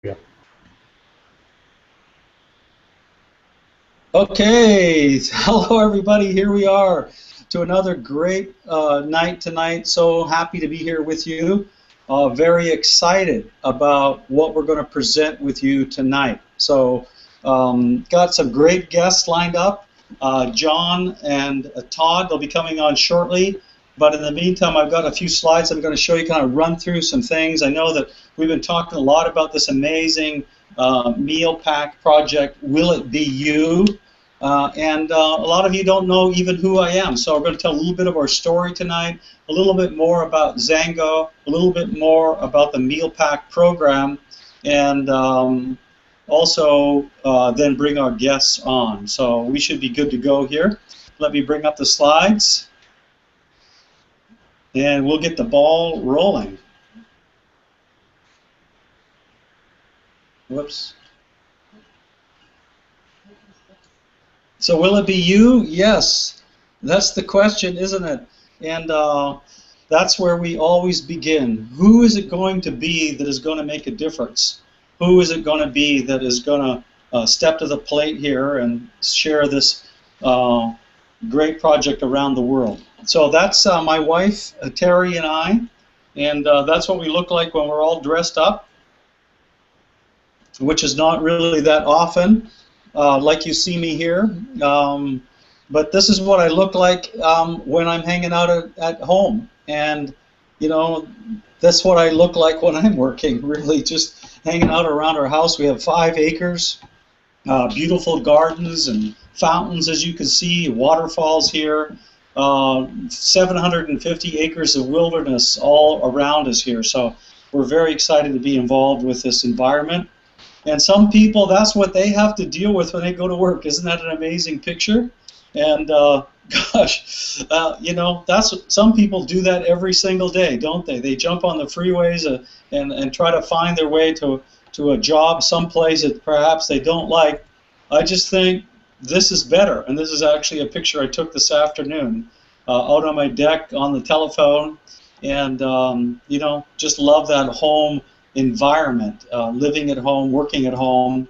Yeah. Okay, hello everybody. Here we are to another great night tonight. So happy to be here with you. Very excited about what we're going to present with you tonight. So, got some great guests lined up. John and Todd, they'll be coming on shortly. But in the meantime, I've got a few slides I'm going to show you, kind of run through some things. I know that we've been talking a lot about this amazing meal pack project, Will It Be You? And a lot of you don't know even who I am, so we're going to tell a little bit of our story tonight, a little bit more about Zango, a little bit more about the Meal Pack program, and also then bring our guests on. So we should be good to go here. Let me bring up the slides, and we'll get the ball rolling. Whoops. So will it be you? Yes. That's the question, isn't it? And that's where we always begin. Who is it going to be that is going to make a difference? Who is it going to be that is going to step to the plate here and share this great project around the world? So that's my wife, Terry, and I. And that's what we look like when we're all dressed up, which is not really that often. Like you see me here. But this is what I look like when I'm hanging out at home. And, you know, that's what I look like when I'm working, really, just hanging out around our house. We have 5 acres, beautiful gardens and fountains, as you can see, waterfalls here, 750 acres of wilderness all around us here. So we're very excited to be involved with this environment. And some people, that's what they have to deal with when they go to work. Isn't that an amazing picture? And gosh, you know, some people do that every single day, don't they? They jump on the freeways and try to find their way to a job someplace that perhaps they don't like. I just think this is better. And this is actually a picture I took this afternoon out on my deck on the telephone. And, you know, just love that home environment, living at home, working at home.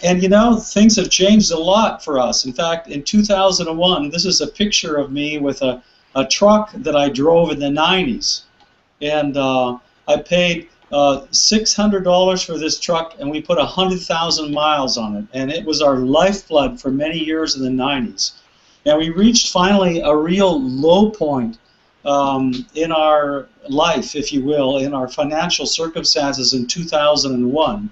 And you know, things have changed a lot for us. In fact, in 2001, this is a picture of me with a truck that I drove in the 90s. And I paid $600 for this truck, and we put 100,000 miles on it. And it was our lifeblood for many years in the 90s. And we reached finally a real low point in our life, if you will, in our financial circumstances in 2001.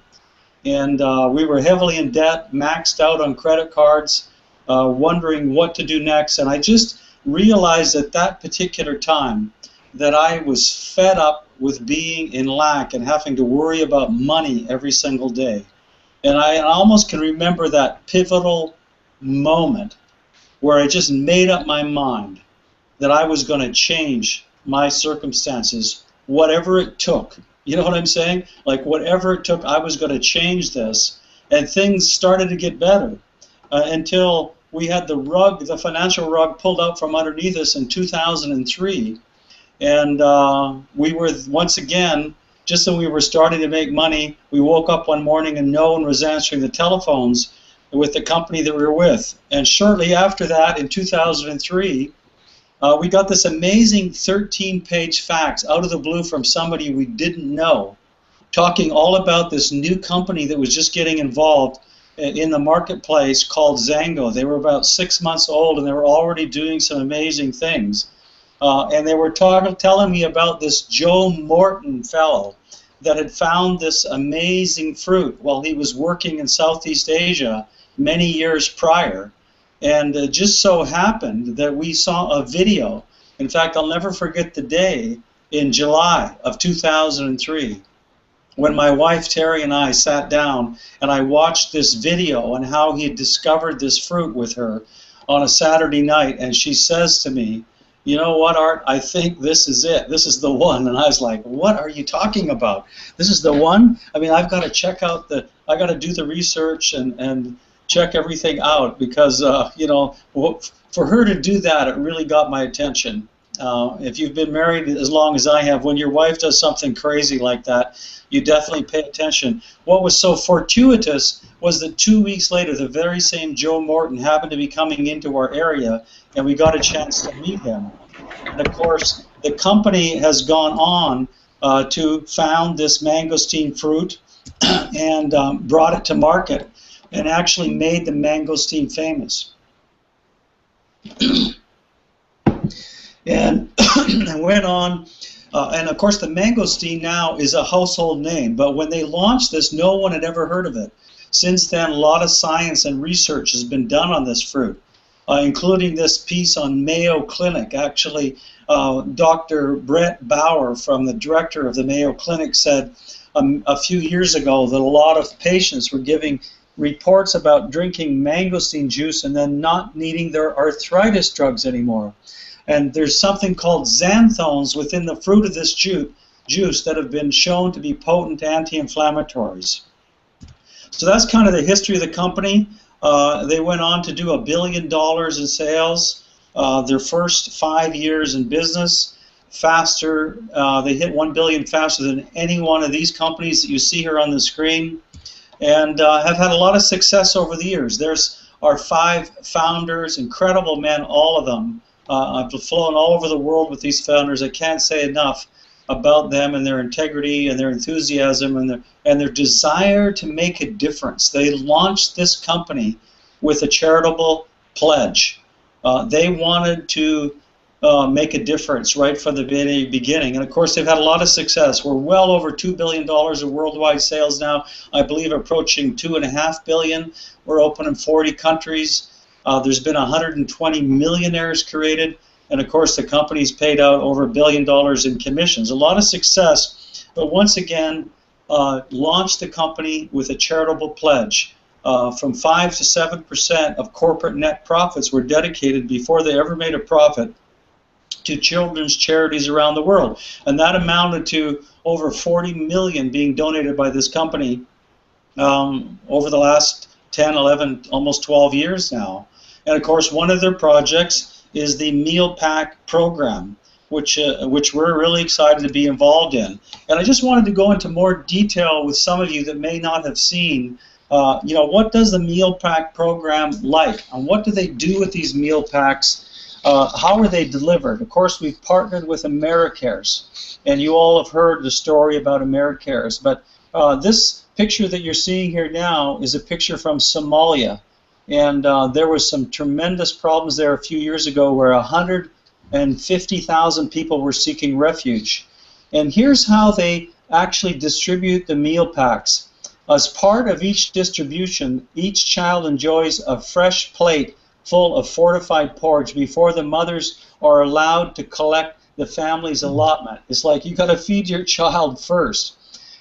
And we were heavily in debt, maxed out on credit cards, wondering what to do next. And I just realized at that particular time that I was fed up with being in lack and having to worry about money every single day. And I almost can remember that pivotal moment where I just made up my mind that I was going to change my circumstances, whatever it took. You know what I'm saying? Like whatever it took, I was going to change this. And things started to get better until we had the rug, the financial rug pulled out from underneath us in 2003. And we were, once again, just as we were starting to make money, we woke up one morning and no one was answering the telephones with the company that we were with. And shortly after that, in 2003, we got this amazing 13-page fax out of the blue from somebody we didn't know, talking all about this new company that was just getting involved in the marketplace called Zango. They were about 6 months old, and they were already doing some amazing things. And they were telling me about this Joe Morton fellow that had found this amazing fruit while he was working in Southeast Asia many years prior. And it just so happened that we saw a video. In fact, I'll never forget the day in July of 2003 when my wife Terry and I sat down and I watched this video on how he had discovered this fruit with her on a Saturday night. And she says to me, "You know what, Art, I think this is it. This is the one." And I was like, "What are you talking about? This is the one? I mean, I've got to check out I got to do the research and check everything out because, you know, for her to do that, it really got my attention. If you've been married as long as I have, when your wife does something crazy like that, you definitely pay attention. What was so fortuitous was that 2 weeks later, the very same Joe Morton happened to be coming into our area, and we got a chance to meet him. And of course, the company has gone on to found this mangosteen fruit and brought it to market and actually made the mangosteen famous. And went on, and of course the mangosteen now is a household name, but when they launched this, no one had ever heard of it. Since then, a lot of science and research has been done on this fruit, including this piece on Mayo Clinic. Actually, Dr. Brett Bauer, from the director of the Mayo Clinic, said a few years ago that a lot of patients were giving reports about drinking mangosteen juice and then not needing their arthritis drugs anymore. And there's something called xanthones within the fruit of this juice that have been shown to be potent anti-inflammatories. So that's kind of the history of the company. They went on to do $1 billion in sales. Their first 5 years in business, faster. They hit $1 billion faster than any one of these companies that you see here on the screen, and have had a lot of success over the years. There's our 5 founders, incredible men, all of them. I've flown all over the world with these founders. I can't say enough about them and their integrity and their enthusiasm and their desire to make a difference. They launched this company with a charitable pledge. They wanted to make a difference right from the very beginning. And of course, they've had a lot of success. We're well over $2 billion of worldwide sales now. I believe approaching $2.5 billion. We're open in 40 countries. There's been 120 millionaires created, and of course the company's paid out over $1 billion in commissions. A lot of success, but once again, launched the company with a charitable pledge. From 5 to 7% of corporate net profits were dedicated before they ever made a profit to children's charities around the world, and that amounted to over 40 million being donated by this company over the last 10, 11, almost 12 years now. And of course, one of their projects is the meal pack program, which we're really excited to be involved in. And I just wanted to go into more detail with some of you that may not have seen, what does the meal pack program like, and what do they do with these meal packs? How are they delivered? Of course, we've partnered with AmeriCares, and you all have heard the story about AmeriCares. But this picture that you're seeing here now is a picture from Somalia. And there was some tremendous problems there a few years ago where 150,000 people were seeking refuge. And here's how they actually distribute the meal packs. As part of each distribution, each child enjoys a fresh plate full of fortified porridge before the mothers are allowed to collect the family's allotment. It's like you got to feed your child first.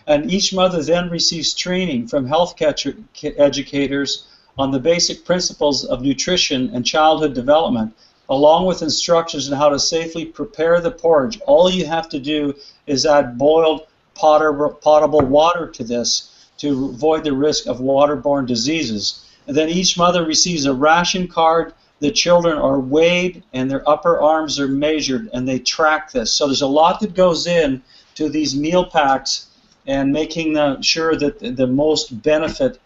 And each mother then receives training from health educators on the basic principles of nutrition and childhood development, along with instructions on how to safely prepare the porridge. All you have to do is add boiled potable water to this to avoid the risk of waterborne diseases. And then each mother receives a ration card. The children are weighed and their upper arms are measured, and they track this. So there's a lot that goes in to these meal packs and making sure that the most benefit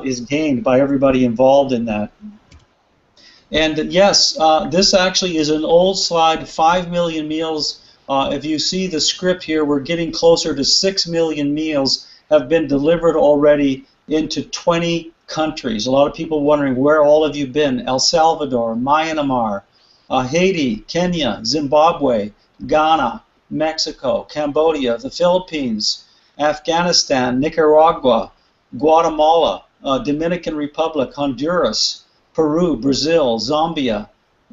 is gained by everybody involved in that. And yes, this actually is an old slide, 5 million meals. If you see the script here, we're getting closer to 6 million meals have been delivered already into 20 countries. A lot of people wondering, where all have you been? El Salvador, Myanmar, Haiti, Kenya, Zimbabwe, Ghana, Mexico, Cambodia, the Philippines, Afghanistan, Nicaragua, Guatemala, Dominican Republic, Honduras, Peru, Brazil, Zambia,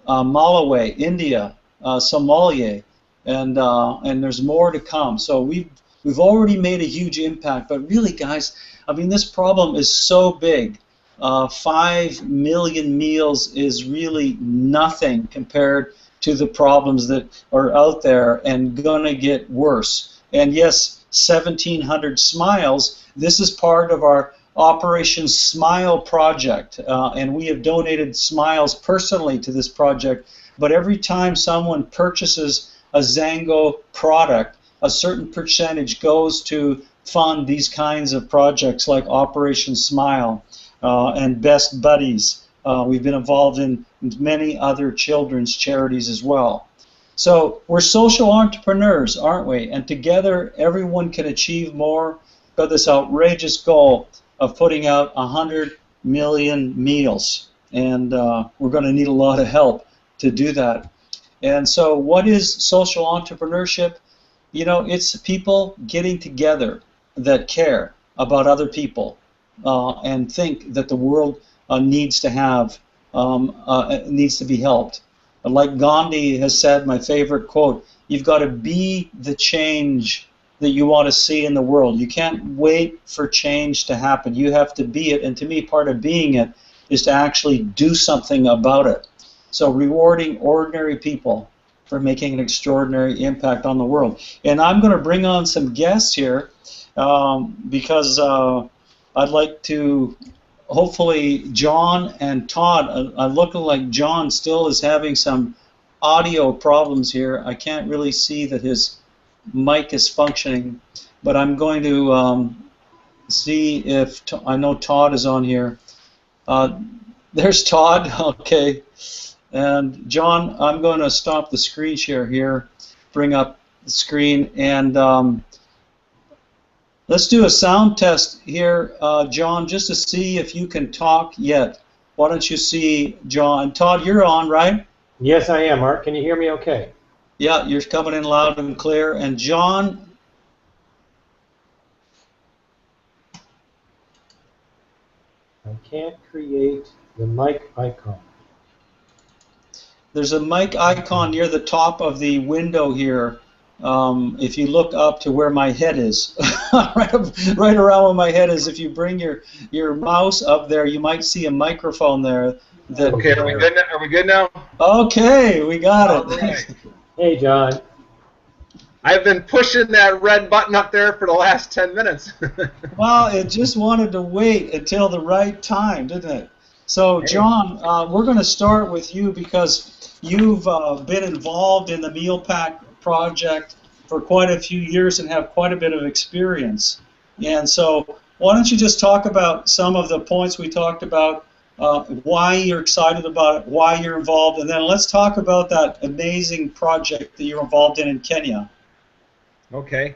Malawi, India, Somalia, and there's more to come. So we've already made a huge impact. But really, guys, I mean, this problem is so big. 5 million meals is really nothing compared to the problems that are out there and gonna get worse. And yes, 1,700 smiles. This is part of our Operation Smile project, and we have donated smiles personally to this project but every time someone purchases a Zango product, a certain percentage goes to fund these kinds of projects like Operation Smile and Best Buddies. We've been involved in many other children's charities as well. So we're social entrepreneurs, aren't we? And together everyone can achieve more. Got this outrageous goal of putting out 100 million meals. And we're going to need a lot of help to do that. And so what is social entrepreneurship? You know, it's people getting together that care about other people and think that the world needs to have, needs to be helped. Like Gandhi has said, my favorite quote, you've got to be the change that you want to see in the world. You can't wait for change to happen. You have to be it. And to me, part of being it is to actually do something about it. So rewarding ordinary people for making an extraordinary impact on the world. And I'm going to bring on some guests here because I'd like to, hopefully John and Todd, looking like John still is having some audio problems here. I can't really see that his mic is functioning, but I'm going to see if, I know Todd is on here. There's Todd, okay. And John, I'm going to stop the screen share here, bring up the screen, and let's do a sound test here, John, just to see if you can talk yet. Why don't you see John? Todd, you're on, right? Yes, I am, Art. Can you hear me okay? Yeah, you're coming in loud and clear. And John? I can't create the mic icon. There's a mic icon near the top of the window here. If you look up to where my head is, right around where my head is, if you bring your mouse up there, you might see a microphone there. Okay, are we good now? Are we good now? Okay, we got it. Right. Hey, John. I've been pushing that red button up there for the last 10 minutes. Well, it just wanted to wait until the right time, didn't it? So, John, we're going to start with you because you've been involved in the Meal Pack project for quite a few years and have quite a bit of experience. And so why don't you just talk about some of the points we talked about, why you're excited about it, why you're involved, and then let's talk about that amazing project that you're involved in Kenya. Okay.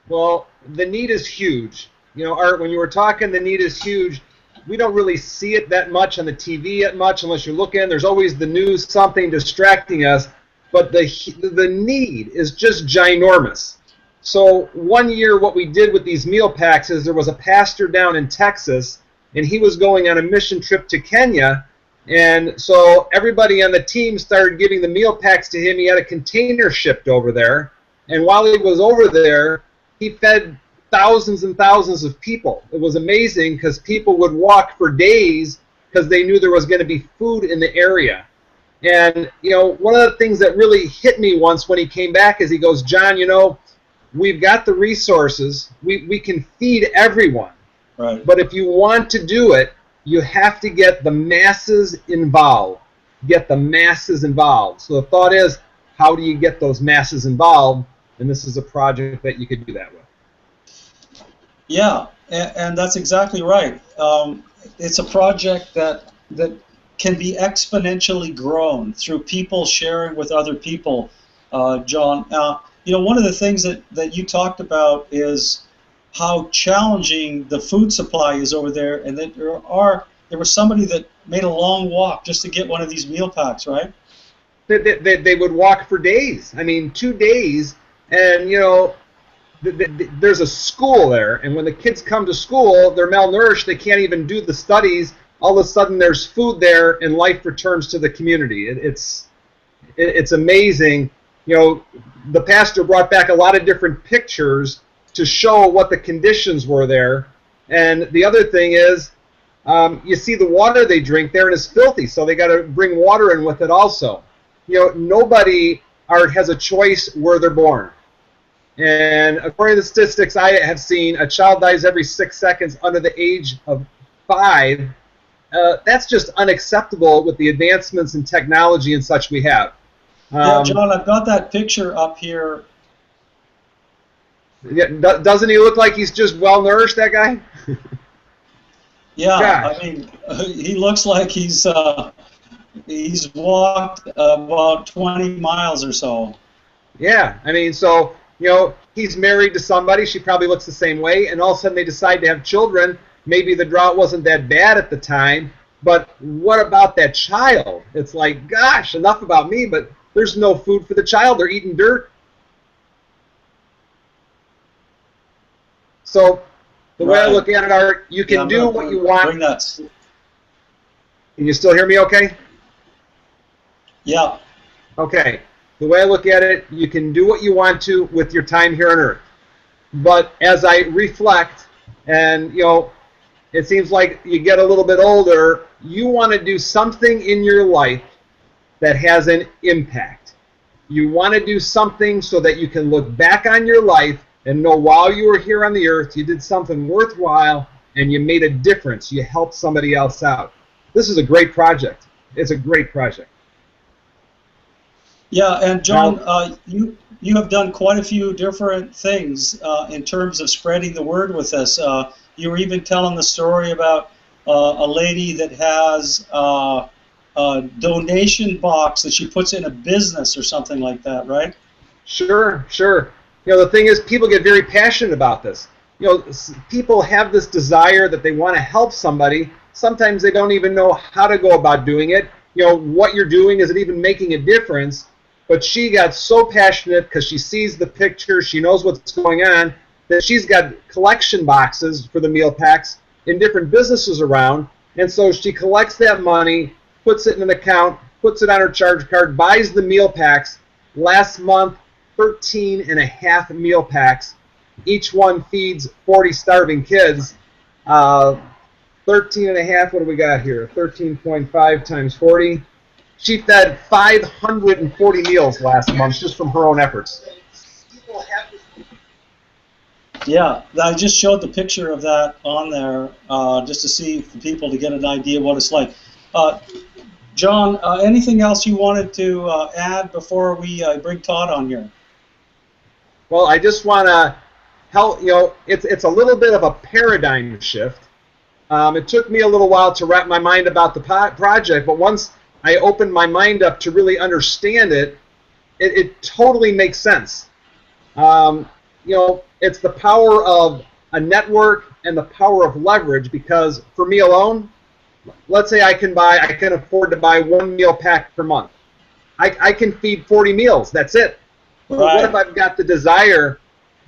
Well, the need is huge. You know, Art, when you were talking, the need is huge. We don't really see it that much on the TV yet much unless you're looking. There's always the news, something distracting us. But the need is just ginormous. So one year what we did with these meal packs is there was a pastor down in Texas, and he was going on a mission trip to Kenya. And so everybody on the team started giving the meal packs to him. He had a container shipped over there. And while he was over there, he fed thousands and thousands of people. It was amazing because people would walk for days because they knew there was going to be food in the area. And, you know, one of the things that really hit me once when he came back is he goes, John, you know, we've got the resources. We can feed everyone. Right. But if you want to do it, you have to get the masses involved. Get the masses involved. So the thought is, how do you get those masses involved? And this is a project that you could do that with. Yeah, and that's exactly right. It's a project that can be exponentially grown through people sharing with other people, John. You know, one of the things that you talked about is how challenging the food supply is over there, and that there was somebody that made a long walk just to get one of these meal packs, right? They would walk for days. I mean, 2 days, and, you know, there's a school there, and when the kids come to school, they're malnourished, they can't even do the studies. All of a sudden there's food there and life returns to the community. It's amazing. You know, the pastor brought back a lot of different pictures to show what the conditions were there. And the other thing is, you see the water they drink there and it's filthy, so they got to bring water in with it also. You know, nobody has a choice where they're born. And according to the statistics I have seen, a child dies every 6 seconds under the age of 5. That's just unacceptable with the advancements in technology and such we have. Yeah, John, I've got that picture up here. Yeah, doesn't he look like he's just well nourished, that guy? Yeah, Gosh. I mean, he looks like he's walked about 20 miles or so. Yeah, I mean, so, he's married to somebody. She probably looks the same way, and all of a sudden they decide to have children. Maybe the drought wasn't that bad at the time, but what about that child? It's like, gosh, enough about me, but there's no food for the child. They're eating dirt. So the way I Right. look at it, Art, you Yeah, can I'm do gonna what you want. bring that. Can you still hear me okay? Yeah. Okay. The way I look at it, you can do what you want to with your time here on Earth. But as I reflect, and, it seems like you get a little bit older, you want to do something in your life that has an impact. You want to do something so that you can look back on your life and know while you were here on the earth, you did something worthwhile and you made a difference. You helped somebody else out. This is a great project. It's a great project. Yeah, and John, Now, you have done quite a few different things in terms of spreading the word with us. You were even telling the story about a lady that has a donation box that she puts in a business or something like that, right? sure, sure. The thing is, people get very passionate about this. People have this desire that they want to help somebody. Sometimes they don't even know how to go about doing it. What you're doing isn't even making a difference. But she got so passionate because she sees the picture, she knows what's going on, that she's got collection boxes for the meal packs in different businesses around. And so she collects that money, puts it in an account, puts it on her charge card, buys the meal packs. Last month, 13 and a half meal packs. Each one feeds 40 starving kids. 13 and a half, what do we got here? 13.5 times 40. She fed 540 meals last month just from her own efforts. Yeah, I just showed the picture of that on there just to see for people to get an idea what it's like. John, anything else you wanted to add before we bring Todd on here? Well, I just want to help, it's a little bit of a paradigm shift. It took me a little while to wrap my mind about the project, but once I opened my mind up to really understand it, it totally makes sense. It's the power of a network and the power of leverage, because for me alone, let's say I can afford to buy one meal pack per month. I can feed 40 meals. That's it. Right. But what if I've got the desire,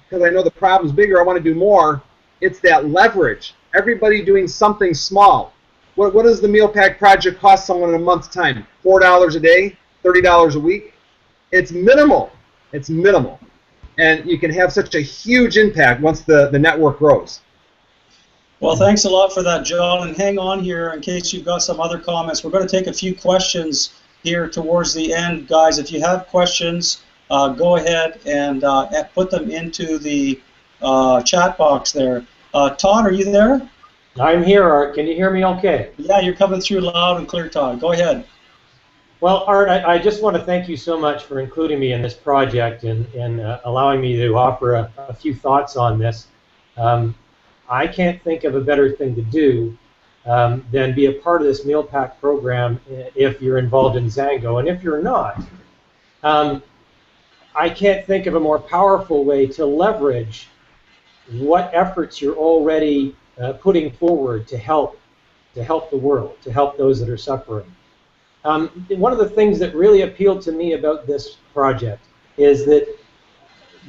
because I know the problem's bigger, I want to do more? It's that leverage. Everybody doing something small. What does the meal pack project cost someone in a month's time? $4 a day? $30 a week? It's minimal. It's minimal. And you can have such a huge impact once the network grows. Well, thanks a lot for that, John. And hang on here in case you've got some other comments. We're going to take a few questions here towards the end. Guys, if you have questions, go ahead and put them into the chat box there. Todd, are you there? I'm here, Art. Can you hear me okay? Yeah, you're coming through loud and clear, Todd. Go ahead. Well, Art, I just want to thank you so much for including me in this project and allowing me to offer a few thoughts on this. I can't think of a better thing to do than be a part of this meal pack program if you're involved in Zango. And if you're not, I can't think of a more powerful way to leverage what efforts you're already putting forward to help the world, to help those that are suffering. One of the things that really appealed to me about this project is that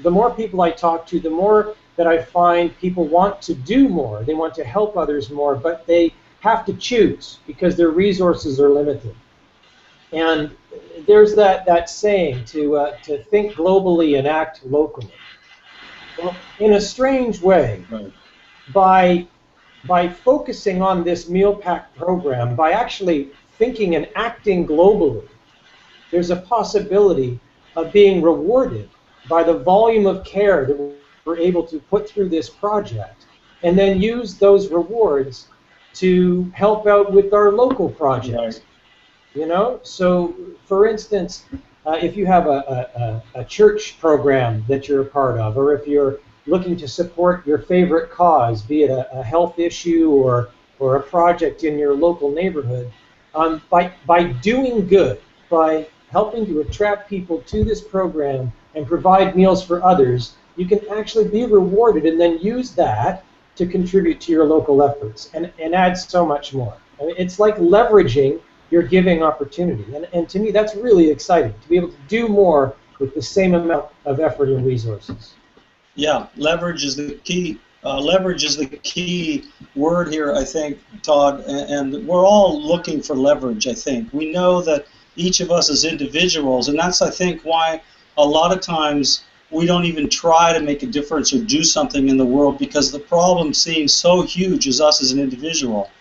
the more people I talk to, the more that I find people want to do more. They want to help others more, but they have to choose because their resources are limited. And there's that saying to think globally and act locally. Well, in a strange way, by focusing on this meal pack program, by actually thinking and acting globally, there's a possibility of being rewarded by the volume of care that we're able to put through this project, and then use those rewards to help out with our local projects. So for instance, if you have a church program that you're a part of, or if you're looking to support your favorite cause, be it a health issue or a project in your local neighborhood, by doing good, by helping to attract people to this program and provide meals for others, you can actually be rewarded and then use that to contribute to your local efforts and add so much more. I mean, it's like leveraging your giving opportunity. And to me, that's really exciting, to be able to do more with the same amount of effort and resources. Yeah, leverage is the key. Leverage is the key word here, I think, Todd, and we're all looking for leverage, I think. We know that each of us as individuals, and that's, I think, why a lot of times we don't even try to make a difference or do something in the world, because the problem seems so huge as us as an individual.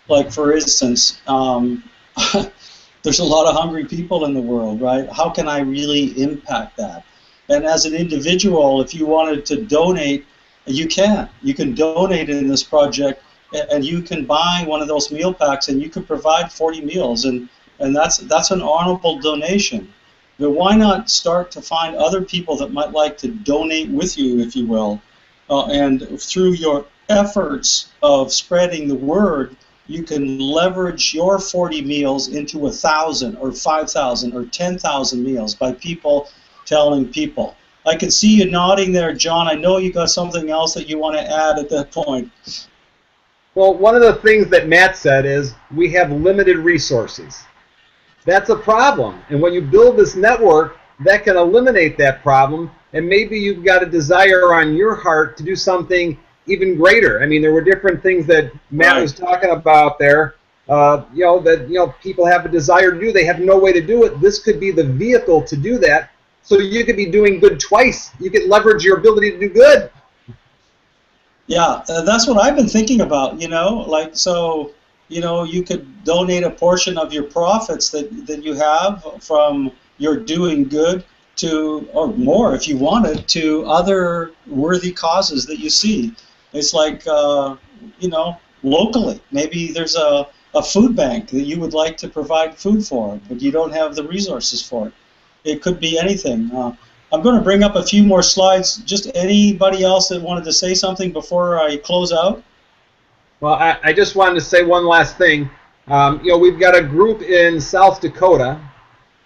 Like, for instance, there's a lot of hungry people in the world, right? How can I really impact that? And as an individual, if you wanted to donate, you can. You can donate in this project, and you can buy one of those meal packs, and you can provide 40 meals, and that's an honorable donation. But why not start to find other people that might like to donate with you, if you will, and through your efforts of spreading the word, you can leverage your 40 meals into 1,000 or 5,000 or 10,000 meals by people telling people. I can see you nodding there, John. I know you got something else that you want to add at that point. Well, one of the things that Matt said is we have limited resources. That's a problem. And when you build this network, that can eliminate that problem. And maybe you've got a desire on your heart to do something even greater. I mean, there were different things that Matt was talking about there. People have a desire to do. They have no way to do it. This could be the vehicle to do that. So you could be doing good twice. You could leverage your ability to do good. Yeah, that's what I've been thinking about, you could donate a portion of your profits that you have from your doing good to, or more if you wanted, to other worthy causes that you see. It's like, locally. Maybe there's a food bank that you would like to provide food for, but you don't have the resources for it. It could be anything. I'm going to bring up a few more slides. Just anybody else that wanted to say something before I close out? Well, I just wanted to say one last thing. We've got a group in South Dakota,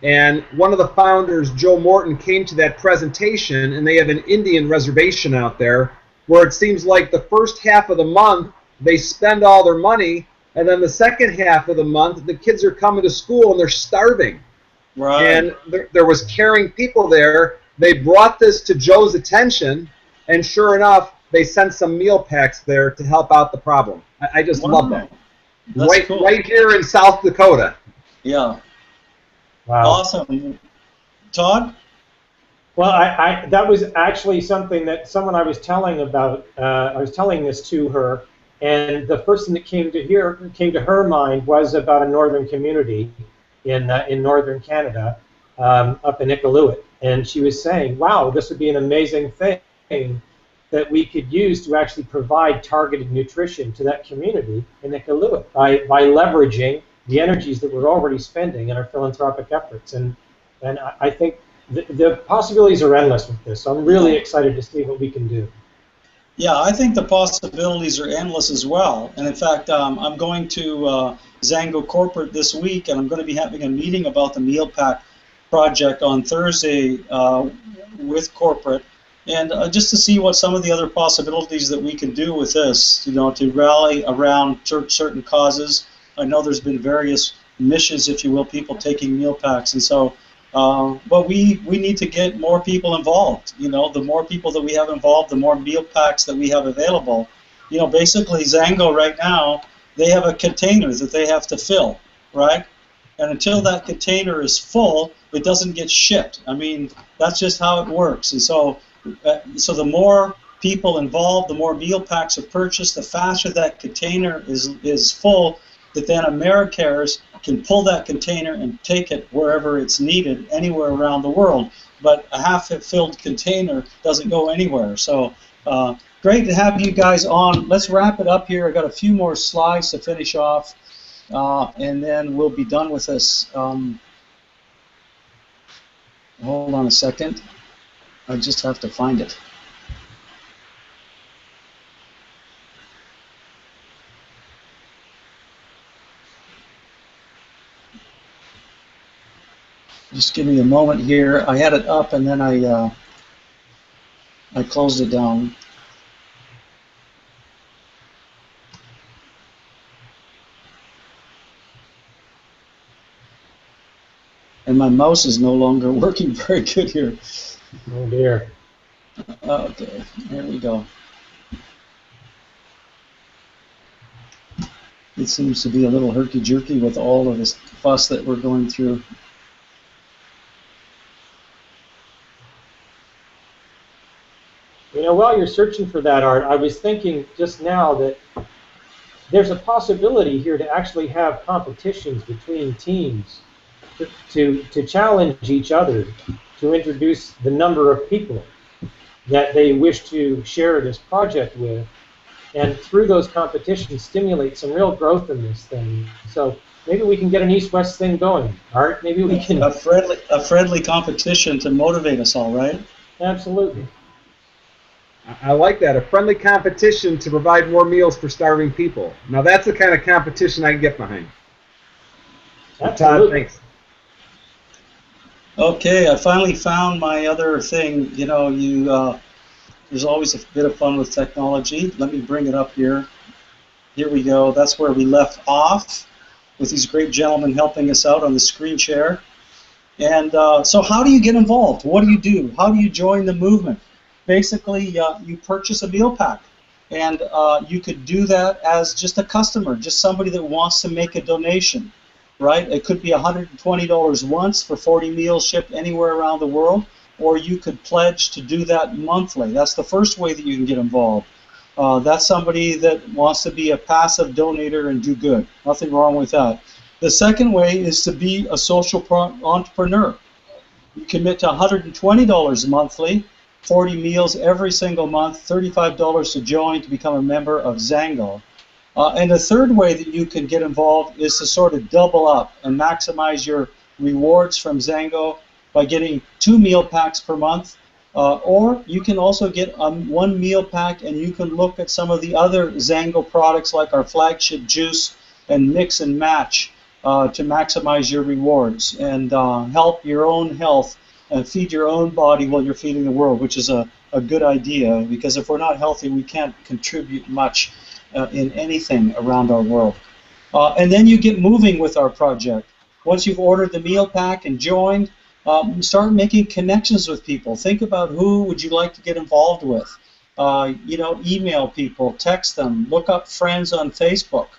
and one of the founders, Joe Morton, came to that presentation, and they have an Indian reservation out there where it seems like the first half of the month they spend all their money, and then the second half of the month the kids are coming to school and they're starving. Right. And there was caring people there. They brought this to Joe's attention, and sure enough, they sent some meal packs there to help out the problem. I just love that. That's cool. Right here in South Dakota. Yeah. Wow. Awesome. Todd? Well, that was actually something that someone I was telling about. I was telling this to her, and the first thing that came to her mind was about a northern community in northern Canada, up in Iqaluit, and she was saying, "Wow, this would be an amazing thing that we could use to actually provide targeted nutrition to that community in Iqaluit by leveraging the energies that we're already spending in our philanthropic efforts." And I think the possibilities are endless with this. So I'm really excited to see what we can do. Yeah, I think the possibilities are endless as well. And in fact, I'm going to Zango Corporate this week, and I'm going to be having a meeting about the meal pack project on Thursday with corporate, and just to see what some of the other possibilities that we can do with this, to rally around certain causes. I know there's been various missions, if you will, people taking meal packs, and so but we need to get more people involved. The more people that we have involved, the more meal packs that we have available. Basically Zango right now, they have a container that they have to fill, right? And until that container is full, it doesn't get shipped. I mean, that's just how it works. And so the more people involved, the more meal packs are purchased, the faster that container is full, that then AmeriCares can pull that container and take it wherever it's needed, anywhere around the world. But a half-filled container doesn't go anywhere. So great to have you guys on. Let's wrap it up here. I've got a few more slides to finish off, and then we'll be done with this. Hold on a second. I just have to find it. Just give me a moment here. I had it up and then I closed it down. And my mouse is no longer working very good here. Oh dear. Okay, here we go. It seems to be a little herky-jerky with all of this fuss that we're going through. You know, while you're searching for that, Art, I was thinking just now that there's a possibility here to actually have competitions between teams to challenge each other, to introduce the number of people that they wish to share this project with, and through those competitions stimulate some real growth in this thing. So maybe we can get an East-West thing going. Art, maybe we can... A friendly competition to motivate us all, right? Absolutely. I like that. A friendly competition to provide more meals for starving people. Now that's the kind of competition I can get behind. Absolutely. Todd, thanks. Okay, I finally found my other thing. You know, there's always a bit of fun with technology. Let me bring it up here. Here we go. That's where we left off with these great gentlemen helping us out on the screen share. And so how do you get involved? What do you do? How do you join the movement? Basically, you purchase a meal pack. And you could do that as just a customer, just somebody that wants to make a donation, right? It could be $120 once for 40 meals shipped anywhere around the world, or you could pledge to do that monthly. That's the first way that you can get involved. That's somebody that wants to be a passive donator and do good. Nothing wrong with that. The second way is to be a social entrepreneur. You commit to $120 monthly, 40 meals every single month, $35 to join to become a member of Zango. And the third way that you can get involved is to sort of double up and maximize your rewards from Zango by getting 2 meal packs per month. Or you can also get 1 meal pack and you can look at some of the other Zango products like our flagship juice and mix and match to maximize your rewards and help your own health and feed your own body while you're feeding the world, which is a good idea, because if we're not healthy, we can't contribute much in anything around our world. And then you get moving with our project. Once you've ordered the meal pack and joined, start making connections with people. Think about who would you like to get involved with. You know, email people, text them, look up friends on Facebook,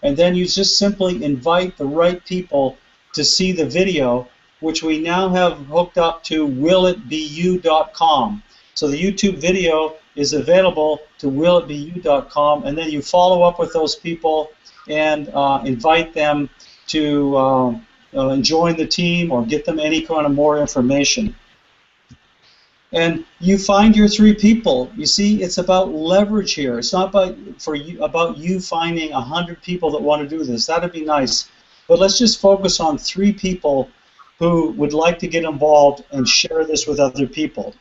and then you just simply invite the right people to see the video, which we now have hooked up to willitbeyou.com. So the YouTube video is available to willitbeyou.com, and then you follow up with those people and invite them to join the team or get them any kind of more information. And you find your 3 people. You see, it's about leverage here. It's not about you finding 100 people that want to do this. That'd be nice. But let's just focus on 3 people who would like to get involved and share this with other people.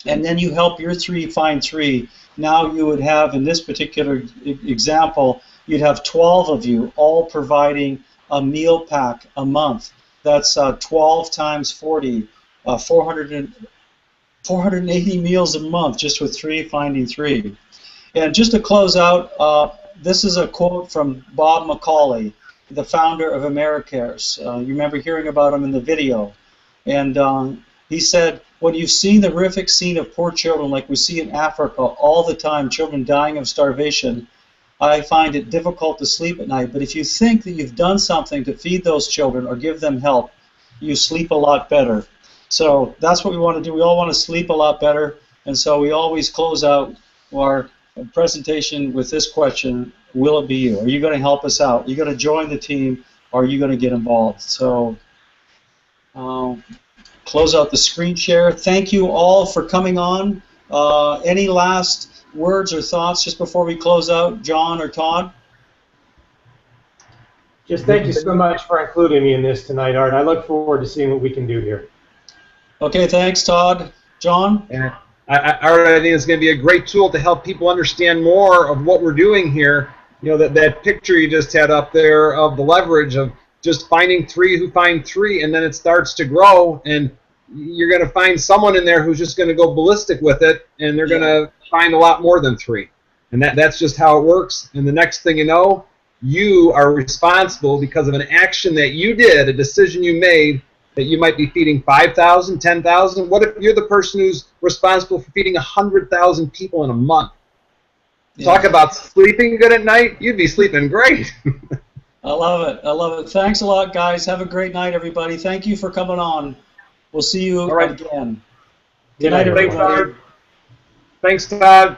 And then you help your 3 find 3. Now you would have, in this particular example, you'd have 12 of you all providing a meal pack a month. That's 12 times 40, 480 meals a month just with 3 finding 3. And just to close out, this is a quote from Bob McCauley, the founder of AmeriCares. You remember hearing about him in the video. And he said, when you've seen the horrific scene of poor children like we see in Africa all the time, children dying of starvation, I find it difficult to sleep at night. But if you think that you've done something to feed those children or give them help, you sleep a lot better. So that's what we want to do. We all want to sleep a lot better. And so we always close out our presentation with this question: will it be you? Are you going to help us out? Are you going to join the team? Or are you going to get involved? So close out the screen share. Thank you all for coming on. Any last words or thoughts just before we close out, John or Todd? Just thank you so much for including me in this tonight, Art. I look forward to seeing what we can do here. Okay, thanks, Todd. John? And Art, I think it's going to be a great tool to help people understand more of what we're doing here. You know, that picture you just had up there of the leverage of just finding three who find three, and then it starts to grow, and you're going to find someone in there who's just going to go ballistic with it, and they're going to find a lot more than three. And that's just how it works. And the next thing you know, you are responsible because of an action that you did, a decision you made, that you might be feeding 5,000, 10,000. What if you're the person who's responsible for feeding 100,000 people in a month? Yeah. Talk about sleeping good at night. You'd be sleeping great. I love it. I love it. Thanks a lot, guys. Have a great night, everybody. Thank you for coming on. We'll see you again. Good night, everybody. Thanks, Todd.